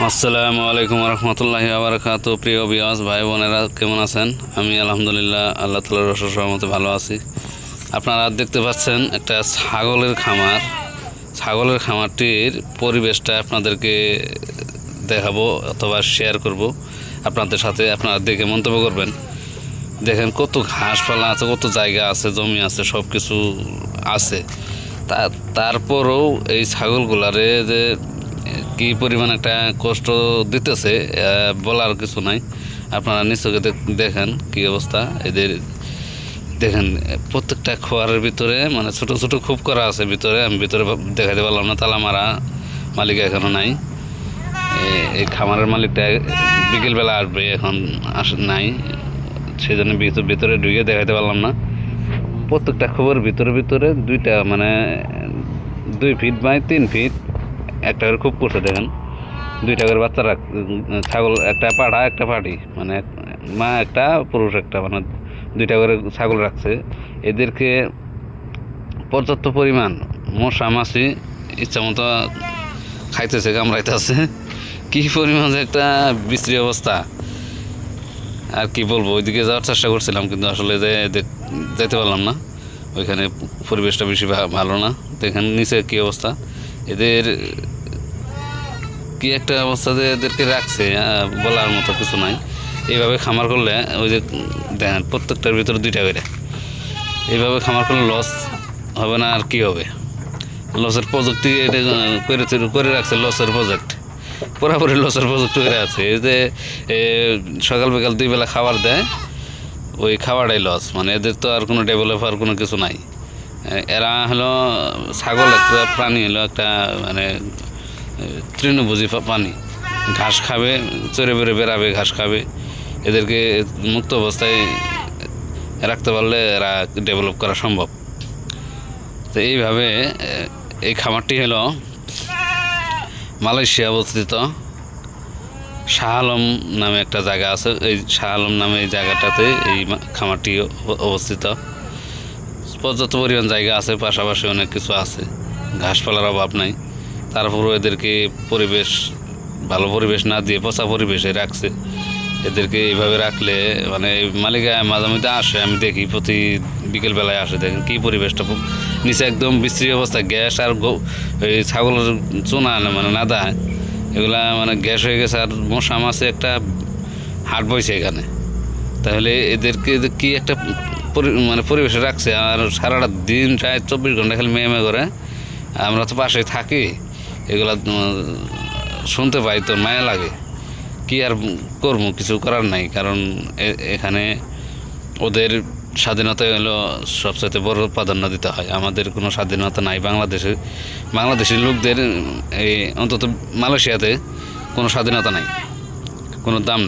আসসালামু আলাইকুম রহমতুল্লাহি বারাকাতু। প্রিয় ভিউয়ার্স ভাই বোনেরা, কেমন আছেন? আমি আলহামদুলিল্লাহ আল্লাহ তাআলার অশেষ রহমতে ভালো আছি। আপনারা দেখতে পাচ্ছেন একটা ছাগলের খামার। ছাগলের খামারটির পরিবেশটা আপনাদেরকে দেখাবো অথবা শেয়ার করব আপনাদের সাথে। আপনারা দেখে মন্তব্য করবেন। দেখেন কত ঘাসপালা আছে, কত জায়গা আছে, জমি আছে, সব কিছু আছে। তারপরেও এই ছাগলগুলারে যে কি পরিমাণ একটা কষ্ট দিতেছে বলার কিছু নাই। আপনারা নিশ্চয়ই দেখেন কি অবস্থা এদের। দেখেন প্রত্যেকটা খোয়ারের ভিতরে মানে ছোট ছোট খুব করা আছে ভিতরে। আমি ভিতরে দেখাতে পারলাম না, তালা মারা, মালিক এখনও নাই। এই খামারের মালিকটা বিকেলবেলা আসবে, এখন নাই, সেই জন্য ভিতরে ঢুকে দেখাতে পারলাম না। প্রত্যেকটা খবর ভিতরে ভিতরে দুইটা মানে 2 ফিট বাই 3 ফিট একটা করে খুব করছে। দেখেন 2টা করে বাচ্চা ছাগল, একটা পাঠা একটা পাটি, মানে মা একটা পুরুষ একটা, মানে 2টা করে ছাগল রাখছে। এদেরকে পর্যাপ্ত পরিমাণ মশা মাছি ইচ্ছা মতো খাইতেছে, কামড়াইতেছে। কি পরিমাণ যে একটা বিশ্রী অবস্থা, আর কি বলবো। ওইদিকে যাওয়ার চেষ্টা করছিলাম কিন্তু আসলে যেতে পারলাম না। ওইখানে পরিবেশটা বেশি ভালো না। দেখেন নিচে কি অবস্থা, এদের কি একটা অবস্থা যে এদেরকে রাখছে, বলার মতো কিছু নাই। এইভাবে খামার করলে ওই যে দেখেন প্রত্যেকটার ভিতরে 2টা করে, এইভাবে খামার করলে লস হবে না আর কি হবে। লসের প্রজেক্টটি এটা করে রাখছে, লসের প্রজেক্ট, পুরোপুরি লসের প্রজেক্ট করে আছে। এই যে সকাল বিকাল 2 বেলা খাবার দেয়, ওই খাওয়াটাই লস। মানে এদের তো আর কোনো ডেভেলপার কোনো কিছু নাই। এরা হলো ছাগল একটা প্রাণী, হলো একটা মানে তৃণভোজী প্রাণী। ঘাস খাবে, চড়ে বেড়ে বেড়াবে, ঘাস খাবে। এদেরকে মুক্ত অবস্থায় রাখতে পারলে এরা ডেভেলপ করা সম্ভব। তো এইভাবে এই খামারটি হলো মালয়েশিয়া অবস্থিত। শাহ আলম নামে একটা জায়গা আছে, এই শাহ আলম নামে এই জায়গাটাতে এই খামারটি অবস্থিত। পর্যাপ্ত পরিমাণ জায়গা আছে, পাশাপাশি অনেক কিছু আছে, ঘাসপালার অভাব নাই। তারপরেও এদেরকে ভালো পরিবেশ না দিয়ে পচা পরিবেশে রাখছে। এদেরকে এইভাবে রাখলে মানে মালিক মাঝে মধ্যে আসে, আমি দেখি প্রতি বিকেলবেলায় আসে। দেখেন কি পরিবেশটা, নিচে একদম বিশ্রী অবস্থা। গ্যাস আর এই ছাগলের চুনা মানে নাদা, এগুলা মানে গ্যাস হয়ে গেছে। আর মশা মাছে একটা হাট বইছে এখানে। তাহলে এদেরকে কি একটা মানে পরিবেশে রাখছে। আর সারাটা দিন প্রায় 24 ঘন্টা খালি মেয়ে করে। আমরা তো পাশে থাকি, এগুলা শুনতে পাই, তো মায়া লাগে। কি আর করবো, কিছু করার নাই। কারণ এখানে ওদের স্বাধীনতা হলো সবচেয়ে বড় প্রাধান্য দিতে হয়। আমাদের কোনো স্বাধীনতা নাই বাংলাদেশি লোকদের, এই অন্তত মালয়েশিয়াতে কোনো স্বাধীনতা নাই, কোনো দাম